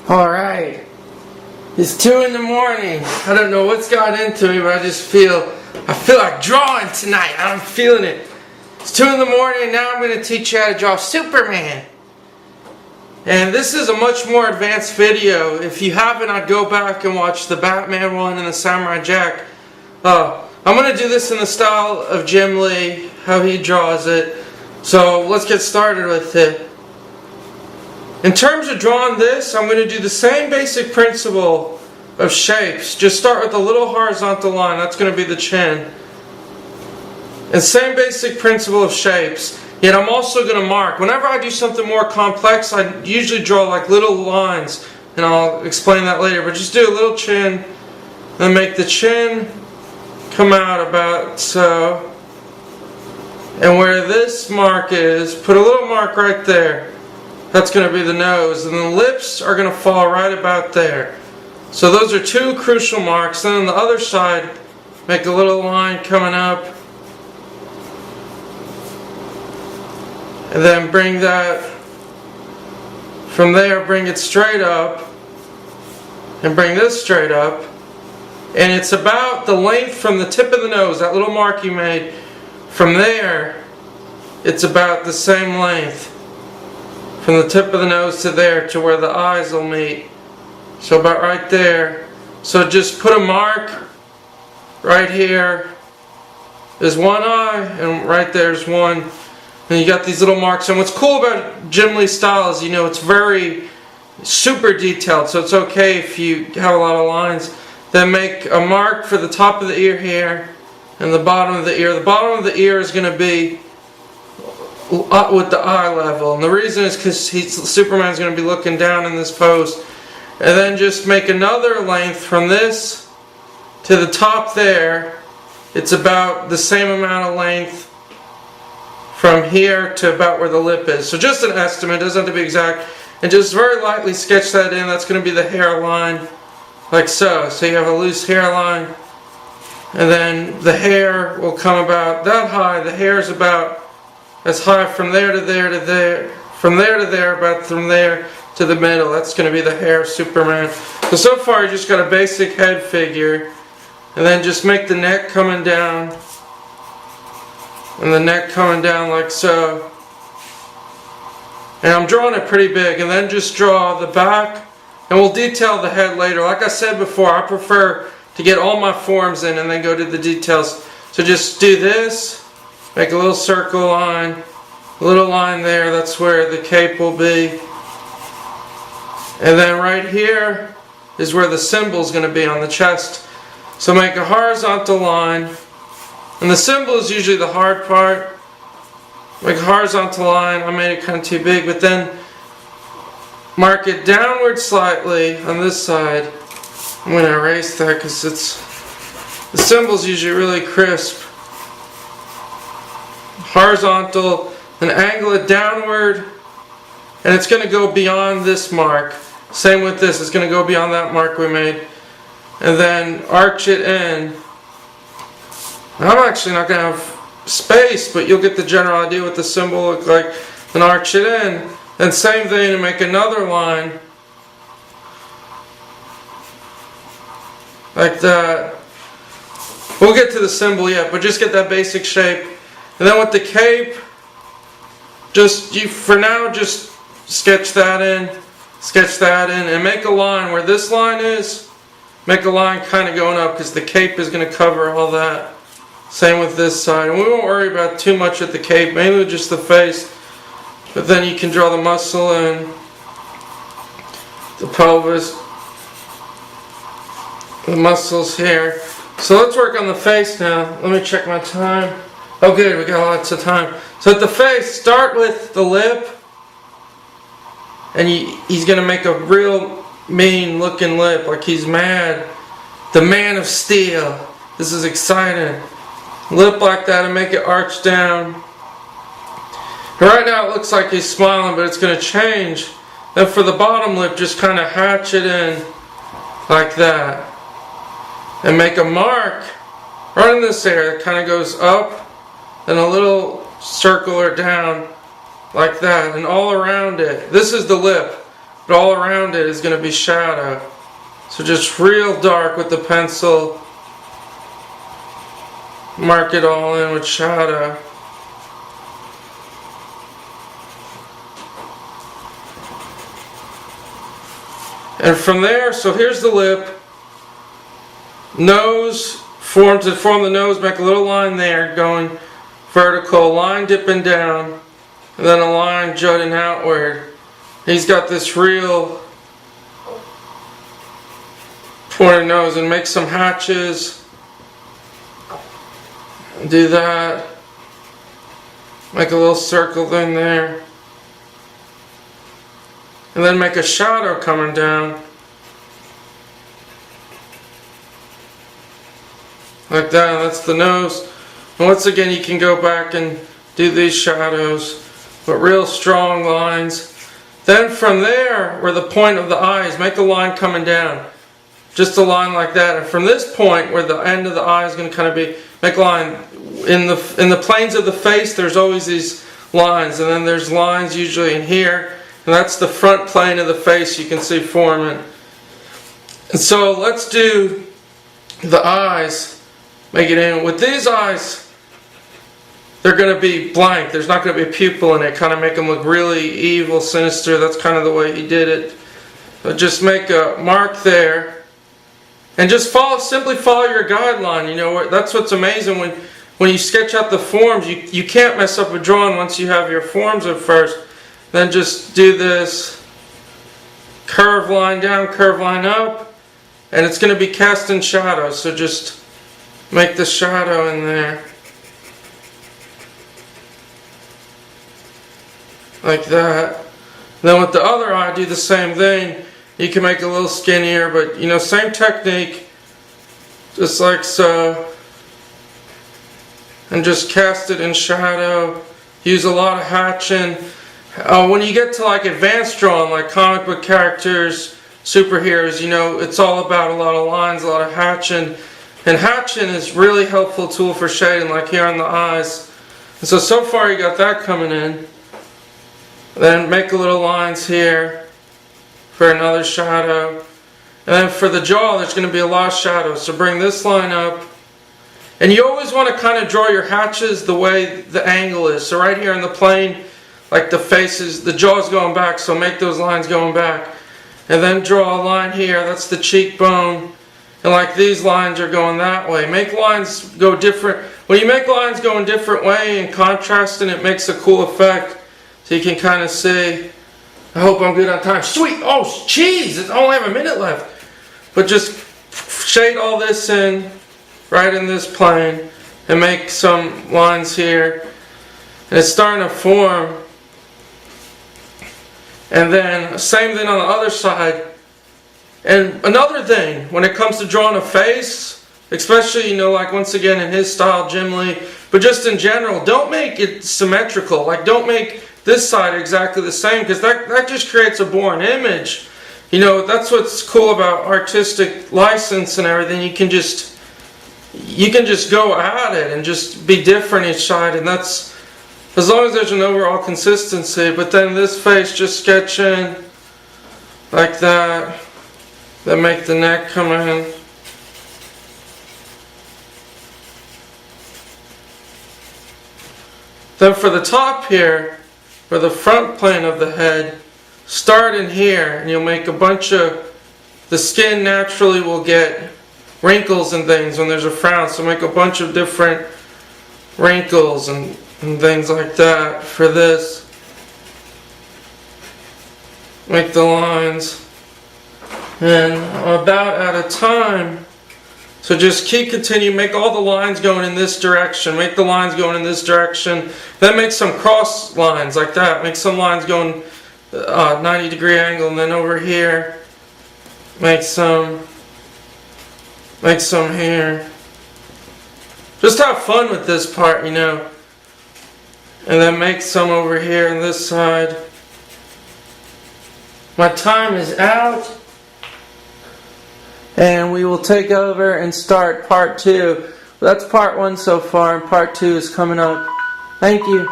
Alright, it's 2 in the morning. I don't know what's got into me, but I feel like drawing tonight. I'm feeling it. It's 2 in the morning and now I'm going to teach you how to draw Superman. And this is a much more advanced video. If you haven't, I'd go back and watch the Batman one and the Samurai Jack. I'm going to do this in the style of Jim Lee, how he draws it. So let's get started with it. In terms of drawing this, I'm going to do the same basic principle of shapes. Just start with a little horizontal line. That's going to be the chin. And same basic principle of shapes. Yet I'm also going to mark. Whenever I do something more complex, I usually draw like little lines. And I'll explain that later. But just do a little chin. And make the chin come out about so. And where this mark is, put a little mark right there. That's going to be the nose, and the lips are going to fall right about there. So those are 2 crucial marks. Then on the other side, make a little line coming up, and then bring that from there, bring it straight up, and bring this straight up. And it's about the length from the tip of the nose, that little mark you made. From there, it's about the same length. From the tip of the nose to there, to where the eyes will meet. So about right there. So just put a mark right here. There's one eye, and right there's one. And you got these little marks. And what's cool about Jim Lee's style is, it's very super detailed. So it's okay if you have a lot of lines. Then make a mark for the top of the ear here, and the bottom of the ear. The bottom of the ear is going to be with the eye level, and the reason is because Superman's going to be looking down in this pose. And then just make another length from this to the top there. It's about the same amount of length from here to about where the lip is. So just an estimate, doesn't have to be exact, and just very lightly sketch that in. That's going to be the hairline, like so. So you have a loose hairline, and then the hair will come about that high. The hair is about as high from there to there to there, from there to there, about from there to the middle. That's going to be the hair of Superman. So far you just got a basic head figure, and then just make the neck coming down, and the neck coming down like so. And I'm drawing it pretty big, and then just draw the back, and we'll detail the head later. Like I said before, I prefer to get all my forms in and then go to the details. So just do this. Make a little circle line, a little line there, that's where the cape will be. And then right here is where the symbol is going to be on the chest. So make a horizontal line, and the symbol is usually the hard part. Make a horizontal line. I made it kind of too big, but then mark it downward slightly on this side. I'm going to erase that because the symbol's usually really crisp. Horizontal, and angle it downward, and it's going to go beyond this mark. Same with this, it's going to go beyond that mark we made, and then arch it in. I'm actually not going to have space, but you'll get the general idea what the symbol looks like. Then arch it in, then same thing, and make another line like that. We'll get to the symbol yet, but just get that basic shape. And then with the cape, for now, just sketch that in, and make a line where this line is. Make a line kind of going up because the cape is going to cover all that. Same with this side, and we won't worry about too much with the cape, mainly just the face. But then you can draw the muscle and the pelvis, the muscles here. So let's work on the face now. Let me check my time. Oh good, we got lots of time. So at the face, start with the lip, and he's going to make a real mean looking lip, like he's mad. The Man of Steel. This is exciting. Lip like that, and make it arch down. And right now it looks like he's smiling, but it's going to change. Then for the bottom lip, just kind of hatch it in like that. And make a mark right in this area. It kind of goes up, then a little circle or down like that, and all around it. This is the lip. but all around it is going to be shadow. So just real dark with the pencil. Mark it all in with shadow. And from there, so here's the lip. Nose, to form the nose, make a little line there going vertical, line dipping down, and then a line jutting outward. He's got this real pointed nose, and make some hatches. Do that. Make a little circle in there. And then make a shadow coming down. Like that, that's the nose. And once again, you can go back and do these shadows, but real strong lines. Then from there, where the point of the eye is, make a line coming down. Just a line like that. And from this point, where the end of the eye is going to kind of be, make a line. In the planes of the face, there's always these lines. And then there's lines usually in here. And that's the front plane of the face you can see forming. And so let's do the eyes. Make it in. With these eyes, they're going to be blank. There's not going to be a pupil in it. Kind of make them look really evil, sinister. That's kind of the way he did it. So just make a mark there. And just simply follow your guideline. You know, that's what's amazing when you sketch out the forms. You can't mess up a drawing once you have your forms at first. Then just do this curve line down, curve line up, and it's going to be cast in shadow. So just make the shadow in there. Like that. Then with the other eye, do the same thing. You can make it a little skinnier, but you know, same technique. Just like so. And just cast it in shadow. Use a lot of hatching. When you get to like advanced drawing, like comic book characters, superheroes, you know, it's all about a lot of lines, a lot of hatching. And hatching is really helpful tool for shading, like here on the eyes. And so far you got that coming in. Then make a little lines here for another shadow. And then for the jaw, there's going to be a lot of shadows. So bring this line up. And you always want to kind of draw your hatches the way the angle is. So right here in the plane, like the faces, the jaw's going back, so make those lines going back. And then draw a line here, that's the cheekbone. And like these lines are going that way. Make lines go different. When you make lines go in different way and contrasting, it makes a cool effect. So you can kind of see. I hope I'm good on time. Sweet! Oh, jeez! I only have a minute left. But just shade all this in, right in this plane, and make some lines here. And it's starting to form. And then, same thing on the other side. And another thing, when it comes to drawing a face, especially, you know, like once again in his style, Jim Lee, but just in general, don't make it symmetrical. Like, don't make this side exactly the same, because that just creates a boring image. You know, that's what's cool about artistic license and everything. You can just go at it and just be different each side, and that's, as long as there's an overall consistency. But then this face, just sketch in like that. Then make the neck come in. Then for the top here, for the front plane of the head, start in here, and you'll make a bunch of, the skin naturally will get wrinkles and things when there's a frown, so make a bunch of different wrinkles and things like that for this. Make the lines. And about out of time, so just continue, make all the lines going in this direction, make the lines going in this direction, then make some cross lines like that, make some lines going 90-degree angle, and then over here, make some here. Just have fun with this part, you know. And then make some over here on this side. My time is out. And we will take over and start part 2. That's part 1 so far, and part 2 is coming up. Thank you.